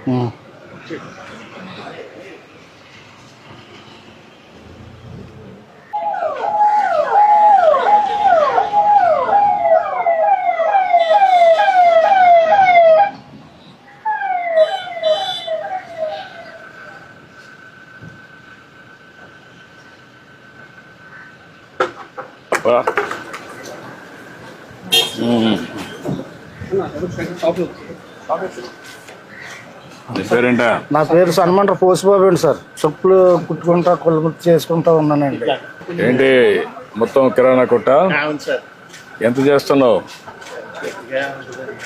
నా పేరు సన్మంట పోసిబాబు అండి సార్. చెప్పులు కుట్టుకుంటా కొలుముట్టు చేసుకుంటా ఉన్నానండి. ఏంటి మొత్తం కిరాణా కొట్ట? ఎంత చేస్తున్నావు?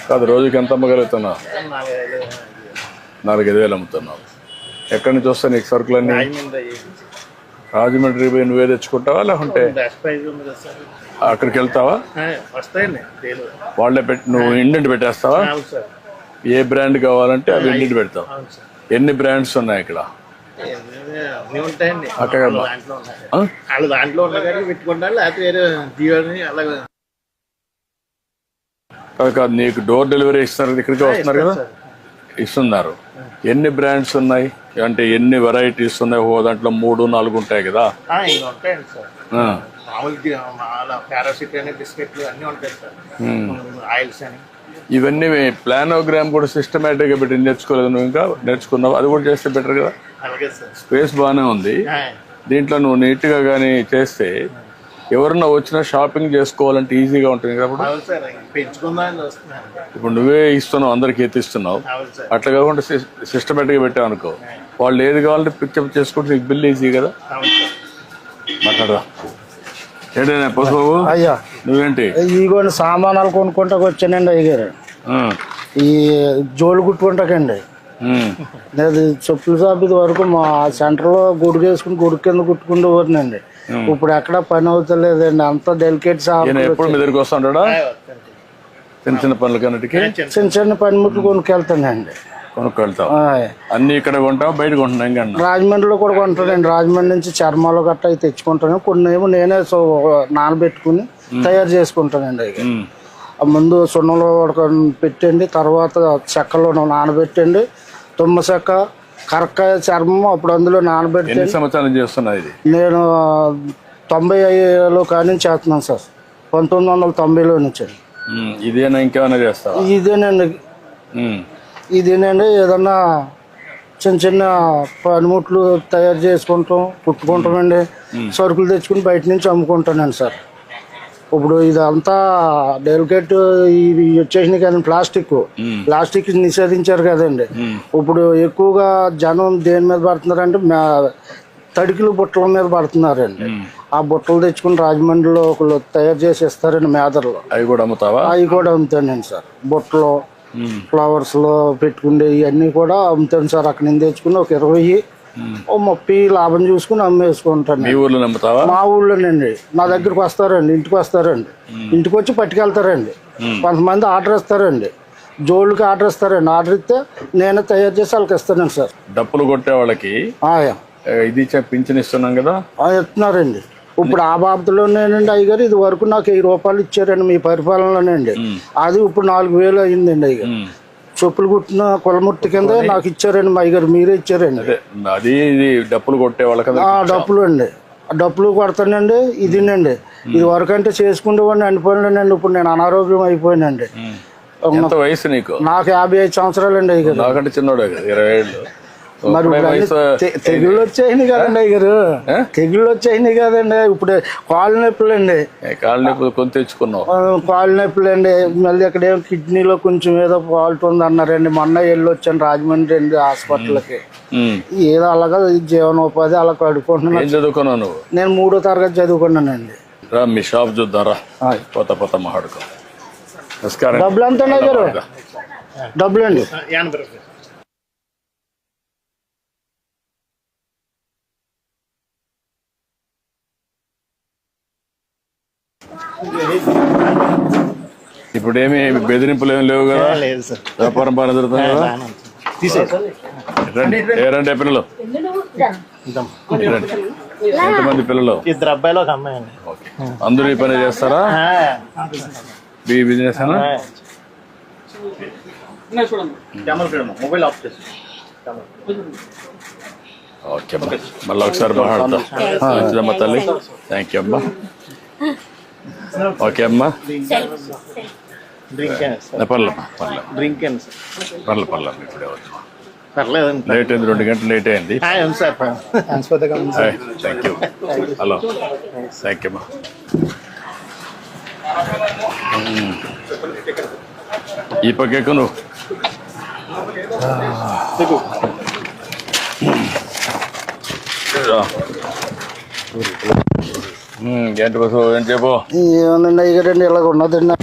కాదు, రోజుకి ఎంత అమ్మగలుగుతున్నావు? 4-5 అమ్ముతున్నావు. ఎక్కడి నుంచి వస్తాయి నీకు సరుకులన్నీ? రాజమండ్రి పోయి నువ్వే తెచ్చుకుంటావా లేకుంటే అక్కడికి వెళ్తావా? వాళ్ళే పెట్టి నువ్వు ఇండెంట్ పెట్టేస్తావా? ఏ బ్రాండ్ కావాలంటే అవి ఇండెంట్ పెడతావు. ఎన్ని బ్రాండ్స్ ఉన్నాయి ఇక్కడ? కాదు, నీకు డోర్ డెలివరీ ఇస్తున్నారు, ఇక్కడికి వస్తున్నారు కదా, ఇస్తున్నారు. ఎన్ని బ్రాండ్స్ ఉన్నాయి అంటే ఎన్ని వెరైటీస్ ఉన్నాయి? ఓ దాంట్లో 3-4 ఉంటాయి కదా. ఇవన్నీ ప్లానోగ్రామ్ కూడా సిస్టమేటిక్ గా పెట్టి నేర్చుకోలేదు నువ్వు? ఇంకా నేర్చుకున్నావు, అది కూడా చేస్తే బెటర్ కదా. స్పేస్ బాగానే ఉంది దీంట్లో. నువ్వు నీట్ గా కానీ చేస్తే ఎవరన్నా వచ్చినా షాపింగ్ చేసుకోవాలంటే ఈజీగా ఉంటుంది కదా. ఇప్పుడు నువ్వే ఇస్తున్నావు, అందరికి ఎత్తిస్తున్నావు. అట్లా కాకుండా సిస్టమేటిక్ గా పెట్టావు అనుకో, వాళ్ళు ఏది కావాలంటే పికప్ చేసుకుంటే నీకు బిల్ ఈజీ కదా. మాట్లాడదా ఏంటైనా పసుబాబు? అయ్యా నువ్వేంటి ఇగోండి సామానాలు కొనుక్కుంటా వచ్చానండి అయ్యారు. ఈ జోలు కుట్టుకుంటాకండి. నేను చెప్పుల షాప్ ఇది వరకు మా సెంటర్లో గుడికి వేసుకుని గుడి కింద కుట్టుకుంటూనండి. ఇప్పుడు ఎక్కడ పని అవుతలేదండి, అంత డెలికేట్ షాప్. ఎప్పుడు మీ దగ్గరికి వస్తుంటాడా? చిన్న చిన్న పనులు కన్నటికి చిన్న చిన్న పనిముట్లు కొనుక్కెళ్తానండి. కొనుక్కెళ్తావు? అన్ని ఇక్కడ కొంటావు, బయట కొంటున్నాం? రాజమండ్రిలో కూడా కొంటానండి. రాజమండ్రి నుంచి చర్మాలు గట్ట అవి తెచ్చుకుంటాను. కొన్ని ఏమో నేనే నానబెట్టుకుని తయారు చేసుకుంటానండి. అవి ముందు సున్నంలో పెట్టండి, తర్వాత చెక్కలో నానబెట్టండి. తుమ్మ చెక్క, కరక్కాయ చర్మం అప్పుడు అందులో నానబెట్టి. ఎన్ని సంవత్సరాలు చేస్తున్నా ఇది? నేను 95లో కానీ చేస్తున్నాను సార్. 1990లో నుంచి. ఇదేనా ఇంకేమైనా చేస్తావా? ఇదేనండి. ఇదేనండి ఏదన్నా చిన్న చిన్న పనిముట్లు తయారు చేసుకుంటాం, కుట్టుకుంటామండి. సరుకులు తెచ్చుకుని బయట నుంచి అమ్ముకుంటానండి సార్. ఇప్పుడు ఇదంతా డెలికేట్ ఇవి వచ్చేసినాయి కదండి. ప్లాస్టిక్ నిషేధించారు కదండి. ఇప్పుడు ఎక్కువగా జనం దేని మీద పడుతున్నారంటే తడికిలు బుట్టల మీద పడుతున్నారండి. ఆ బుట్టలు తెచ్చుకుని రాజమండ్రిలో ఒకళ్ళు తయారు చేసి ఇస్తారండి మేదర్లో. అవి కూడా అమ్ముతావా? అవి కూడా అమ్ముతానండి సార్. బుట్టలు, ఫ్లవర్స్ లో పెట్టుకుండే ఇవన్నీ కూడా అమ్ముతాను సార్. అక్కడ నుంచి తెచ్చుకుని ఒక 20-30 లాభం చూసుకుని అమ్మేసుకుంటాను. మా ఊళ్ళోనండి. నా దగ్గరకు వస్తారండి, ఇంటికి వస్తారండి. ఇంటికి వచ్చి పట్టుకెళ్తారండి. కొంతమంది ఆర్డర్ ఇస్తారండి, జోళ్ళకి ఆర్డర్ ఇస్తారండి. ఆర్డర్ ఇస్తే నేనే తయారు చేసి వాళ్ళకి ఇస్తానండి సార్. డప్పులు కొట్టే వాళ్ళకి ఇది పింఛన్ ఇస్తున్నాం కదా, ఇస్తున్నారండి. ఇప్పుడు ఆ బాబతులోనేనండి అయ్యగారు. ఇది వరకు నాకు 1000 రూపాయలు ఇచ్చారండి మీ పరిపాలనలోనండి. అది ఇప్పుడు 4000 అయిందండి అయ్యగారు. చెప్పులు కుట్టిన కులముట్టి కింద నాకు ఇచ్చారండి మా అయ్యగారు. మీరే ఇచ్చారండి. అది డప్పులు కొట్టే వాళ్ళకి డప్పులు అండి. డప్పులు కొడతానండి. ఇదినండి. ఇది వరకు అంటే చేసుకునేవాడిని అనిపోయినానండి. ఇప్పుడు నేను అనారోగ్యం అయిపోయానండి. వయసు నీకు? నాకు 55 సంవత్సరాలండి అయ్యగారు. నాకంటే చిన్నోడే కదా, 20 ఏళ్ళు. మరి తెగుళ్ళు వచ్చాయి కదండి అయ్యారు. తెగుళ్ళు వచ్చాయి కదండి. ఇప్పుడు కాళ్ళు నొప్పులు అండి. కాళ్ళు నొప్పులు కొని తెచ్చుకున్నావు? కాళ్ళు నొప్పులు అండి. మళ్ళీ అక్కడేమో కిడ్నీలో కొంచెం ఏదో ఫాల్ట్ ఉంది అన్నారండి. మొన్న వెళ్ళి వచ్చాను రాజమండ్రి అండి హాస్పిటల్కి. ఏదో అలాగా జీవనోపాధి అలా కడుక్కుంటున్నాను. ఏం చదువుకున్నావు నువ్వు? నేను 3వ తరగతి చదువుకున్నానండి. మీ షాప్ చూద్దారా, కొత్త మాట్లాడుకో. డబ్బులు ఎంత అయ్యారు? డబ్బులు అండి ఇప్పుడు ఏమి బెదిరింపులు ఏమి లేవు కదా? వ్యాపారం బాగా జరుగుతుంది కదా? రండి పిల్లలు. ఎంతమంది పిల్లలు? 2 అబ్బాయిలు, 1 అమ్మాయి అండి. అందరూ ఈ పని చేస్తారా? బిజినెస్ మొబైల్ ఆఫ్ చేసి ఓకే అమ్మా, మళ్ళీ ఒకసారి మాట్లాడతాం. మంచిదమ్మా తల్లి, థ్యాంక్ యూ అమ్మా. ఓకే అమ్మా, పర్లేమ్మా, పర్లేదు ఇప్పుడే వచ్చు. లేట్ అయింది, 2 గంటలు లేట్ అయింది. Thank you. Hello, thank you అమ్మా. ఈ పక్క నువ్వు ఏంటి బస్సు, ఏం చెప్పు. ఏమన్నా ఇగరండి ఇలాగ ఉన్నదండి.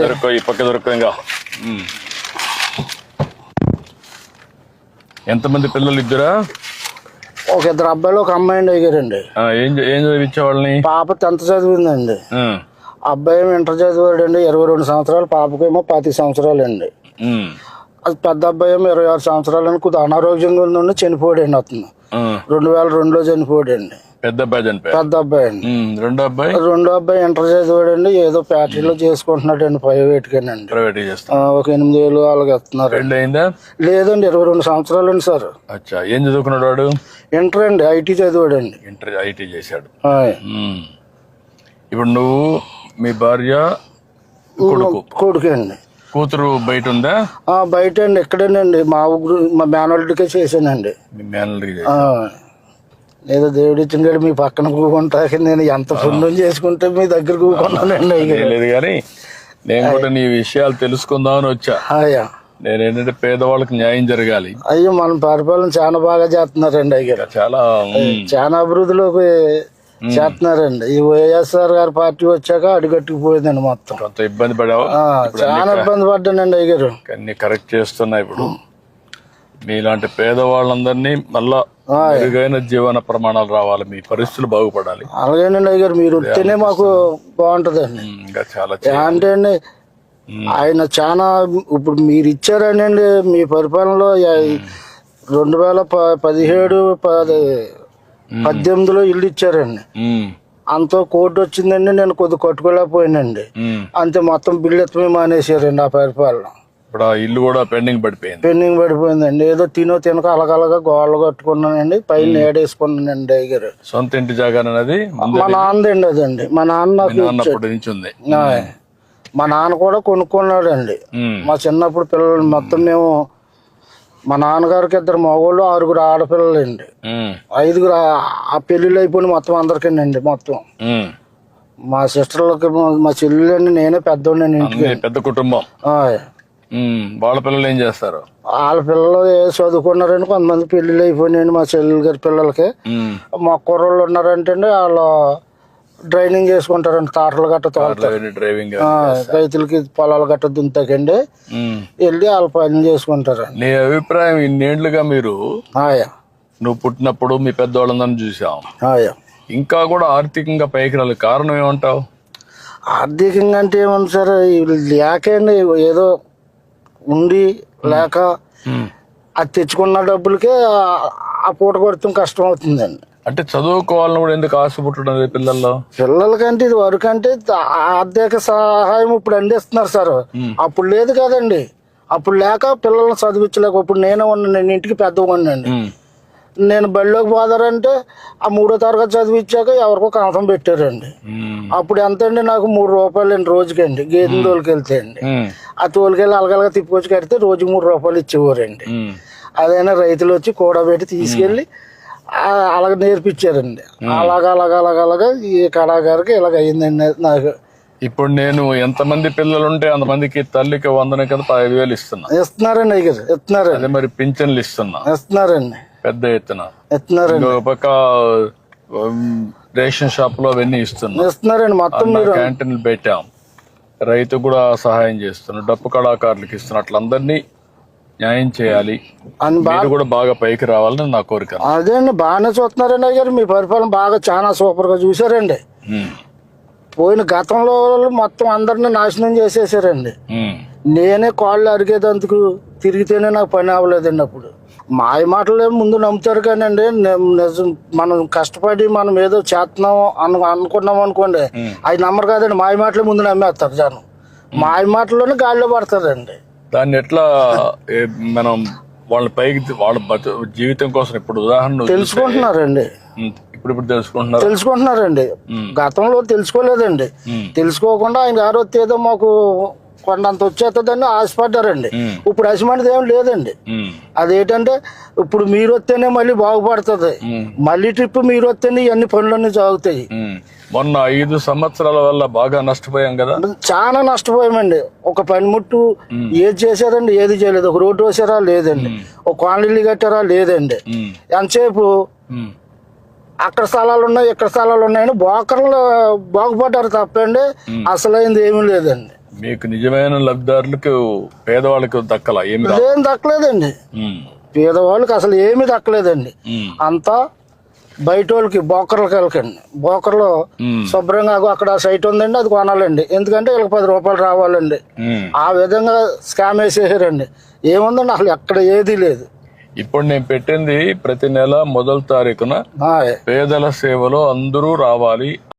దొరకో, ఈ పక్క దొరకో. ఇంకా ఎంతమంది పిల్లలు? 2 ఒక 2 అబ్బాయిలు ఒక అమ్మాయి అండి అయ్యారండి. ఏం చదివించే వాళ్ళని? పాప 10th చదివిందండి. అబ్బాయి ఏమో ఇంటర్ చదివాడు అండి, 22 సంవత్సరాలు. పాపకేమో 25 సంవత్సరాలు అండి. అది పెద్ద అబ్బాయి ఏమో 26 సంవత్సరాలు అని కొద్దిగా అనారోగ్యంగా ఉండి చనిపోయాడండి. అతను 2002లో చనిపోయాడండి. పెద్ద అబ్బాయి చనిపోయాడు. పెద్ద అబ్బాయి అండి. రెండో అబ్బాయి ఇంటర్ చదివాడండి. ఏదో ఫ్యాక్టరీలో చేసుకుంటున్నాడు అండి, ప్రైవేట్ ఒక 8,000 అలాగే ఇస్తున్నారు. లేదండి, 22 సంవత్సరాలు అండి సార్. ఏం చదువుకున్నాడు వాడు? ఇంటర్ అండి, ఐటీ చదివాడండి. ఐటీ చేశాడు. ఇప్పుడు నువ్వు, మీ భార్య, కొడుకు అండి. కూతురు బయట ఉందా? బయట అండి, ఇక్కడేనండి. మా మేనల్లుడికే చేశానండి. మీ మేనల్లుడికి ఏదో దేవుడి ఇచ్చిన మీ పక్కన కూకుంటాకి నేను ఎంత పుణ్యం చేసుకుంటే మీ దగ్గర కూకున్నానండి. లేదు కానీ నేను కూడా నీ విషయాలు తెలుసుకుందామని వచ్చా. నేనేంటంటే పేదవాళ్ళకి న్యాయం జరగాలి. అయ్యో, మన పరిపాలన చాలా బాగా చేస్తున్నారండి. అయ్యారు చాలా అభివృద్ధిలోకి చేస్తున్నారండి. ఈ వైఎస్ఆర్ గారి పార్టీ వచ్చాక అడుగట్టుకుపోయిందండి మొత్తం. కొంత ఇబ్బంది పడావా? చాలా ఇబ్బంది పడ్డానండి అయ్యారు. అన్ని కరెక్ట్ చేస్తున్నా. ఇప్పుడు మీలాంటి పేదవాళ్ళందరినీ మళ్ళా మెరుగైన జీవన ప్రమాణాలు రావాలి, మీ పరిస్థితులు బాగుపడాలి. అలాగేనండి అయ్యారు, మీరు ఉంటేనే మాకు బాగుంటదండి. ఇంకా చాలా అంటే అండి ఆయన చాలా ఇప్పుడు మీరు ఇచ్చారనండి. మీ పరిపాలనలో 2017, 18లో ఇల్లు ఇచ్చారండి. అంతో కోర్టు వచ్చిందండి, నేను కొద్దిగా కట్టుకోలేకపోయానండి. అంతే, మొత్తం బిల్లు ఎత్తమే మానేసారండి ఆ పరిపాలన. ఇప్పుడు ఆ ఇల్లు కూడా పెండింగ్ పడిపోయిందండి. ఏదో తినక అలగలగా గోడలు కట్టుకున్నానండి, పైన ఏడేసుకున్నానండి. అయ్యారు సొంత ఇంటి జాగానది మా నాన్నదండి. అదండి మా నాన్న మా నాన్న కూడా కొనుక్కున్నాడండి. మా చిన్నప్పుడు పిల్లలు మొత్తం మేము, మా నాన్నగారికి 2 మగవాళ్ళు, 6 ఆడపిల్లలండి. 5 ఆ పెళ్లిళ్ళు అయిపోయి మొత్తం అందరికీనండి. మొత్తం మా సిస్టర్లకి, మా చెల్లెలండి, నేనే పెద్దోండి ఇంటికి. పెద్ద కుటుంబం. వాళ్ళ పిల్లలు ఏం చేస్తారు? వాళ్ళ పిల్లలు చదువుకున్నారండి. కొంతమంది పెళ్లిళ్ళు అయిపోయినాయండి మా చెల్లెలు గారి పిల్లలకి. మా కుర్రోళ్ళు ఉన్నారంటే వాళ్ళు డ్రైవింగ్ చేసుకుంటారండి. తాటలు గట్ట డ్రైవింగ్, రైతులకి పొలాలు గట్ట దుంతాకండి వెళ్ళి వాళ్ళు పని చేసుకుంటారండి. నీ అభిప్రాయం, ఇన్నేళ్లుగా మీరు, నువ్వు పుట్టినప్పుడు మీ పెద్దవాళ్ళందరినీ చూసాం, ఇంకా కూడా ఆర్థికంగా పైకి రాలేదు, కారణం ఏమంటావు? ఆర్థికంగా అంటే ఏమన్నా సార్, లేకండి ఏదో ఉండి లేక అది తెచ్చుకున్న డబ్బులకే ఆ పూట కొడతాం కష్టం అవుతుందండి. అంటే చదువుకోవాలని కూడా ఎందుకు ఆశ పుట్టడం పిల్లలకంటే ఇది వరకు అంటే ఆర్థిక సహాయం ఇప్పుడు అందిస్తున్నారు సార్. అప్పుడు లేదు కదండి. అప్పుడు లేక పిల్లల్ని చదివించలేక, ఇప్పుడు నేనే ఉన్నాను, నేను ఇంటికి పెద్దగా ఉన్నాండి. నేను బడిలోకి పోదారంటే ఆ 3వ తరగతి చదివించాక ఎవరికో కనసం పెట్టారండి. అప్పుడు ఎంత అండి, నాకు 3 రూపాయలు అండి రోజుకండి. గేదెని తోలుకెళ్తే అండి, ఆ తోలుకెళ్ళి అలగలగా తిప్పుకొచ్చి కడితే రోజుకి 3 రూపాయలు ఇచ్చేవారండి. అదైనా రైతులు వచ్చి కూడబెట్టి తీసుకెళ్ళి అలాగ నేర్పించారండి. అలాగా ఈ కళాకారికి ఇలాగ అయ్యిందండి నాకు. ఇప్పుడు నేను ఎంతమంది పిల్లలు ఉంటే అంతమందికి తల్లికి 100 కింద 15,000 ఇస్తున్నారండి. అయ్యారు ఇస్తున్నారు. అదే మరి పింఛన్లు ఇస్తున్నారండి, పెద్ద ఎత్తున ఇస్తున్నారండి. పక్క రేషన్ షాప్ లో అవన్నీ ఇస్తున్నారండి. మొత్తం క్యాంటీన్లు పెట్టాం, రైతు కూడా సహాయం చేస్తున్నాం, డప్పు కళాకారులకు ఇస్తున్నాం. అట్లందరినీ న్యాయం చేయాలి, మీరు కూడా బాగా పైకి రావాలని నా కోరిక. అదే అండి, బాగానే చూస్తున్నారండి అయ్యారు. మీ పరిపాలన బాగా చాలా సూపర్ గా చూసారండి. పోయిన గతంలో మొత్తం అందరిని నాశనం చేసేసారండి. నేనే కాళ్ళు అరిగేదందుకు తిరిగితేనే నాకు పని అవ్వలేదండి. అప్పుడు మాయ మాటలే ముందు నమ్ముతారు కానండి, మనం కష్టపడి మనం ఏదో చేస్తున్నాం అనుకున్నాం అనుకోండి, అది నమ్మరు కాదండి. మాయ మాటలే ముందు నమ్మేస్తారు జనం. మాయ మాటల్లోనే గాలిలో పడతారండి. దాన్ని ఎట్లా మనం వాళ్ళ పైకి వాళ్ళ జీవితం కోసం ఇప్పుడు ఉదాహరణ నువ్వు చూస్తే, తెలుసుకుంటున్నారండి. ఇప్పుడు తెలుసుకుంటున్నారు. తెలుసుకుంటున్నారండి. గతంలో తెలుసుకోలేదండి. తెలుసుకోకుండా ఆయన గారు ఏదో మాకు కొండంత వచ్చేస్తుందని ఆశపడ్డారండి. ఇప్పుడు అసమంటిది ఏం లేదండి. అదేంటంటే ఇప్పుడు మీరు వస్తేనే మళ్ళీ బాగుపడుతుంది, మళ్ళీ ట్రిప్ మీరు వస్తేనే ఇవన్నీ పనులన్నీ సాగుతాయి. మొన్న 5 సంవత్సరాల వల్ల బాగా నష్టపోయాం కదా. చాలా నష్టపోయామండి. ఒక పనిముట్టు ఏది చేశారండి, ఏది చేయలేదు. ఒక రోడ్డు వేసారా లేదండి, ఒక కాలనీలు కట్టారా లేదండి. ఎంతసేపు అక్కడ స్థలాలు ఉన్నాయి ఇక్కడ స్థలాలు ఉన్నాయని బోకర్లు బాగుపడ్డారు తప్పండి, అసలైంది ఏమీ లేదండి. మీకు నిజమైన లబ్ధిదారులకు పేదవాళ్ళకి దక్కలా ఏమి ఏం దక్కలేదండి. పేదవాళ్ళకి అసలు ఏమీ దక్కలేదండి. అంతా బయట వాళ్ళకి బోకర్లకి వెళ్ళకండి. బోకర్లో శుభ్రంగా అక్కడ సైట్ ఉందండి, అది కొనాలండి. ఎందుకంటే వీళ్ళకి 10 రూపాయలు రావాలండి. ఆ విధంగా స్కామ్ వేసేసారండి. ఏముందండి అసలు ఎక్కడ ఏదీ లేదు. ఇప్పుడు నేను పెట్టింది ప్రతి నెల మొదటి తారీఖున పేదల సేవలో అందరూ రావాలి.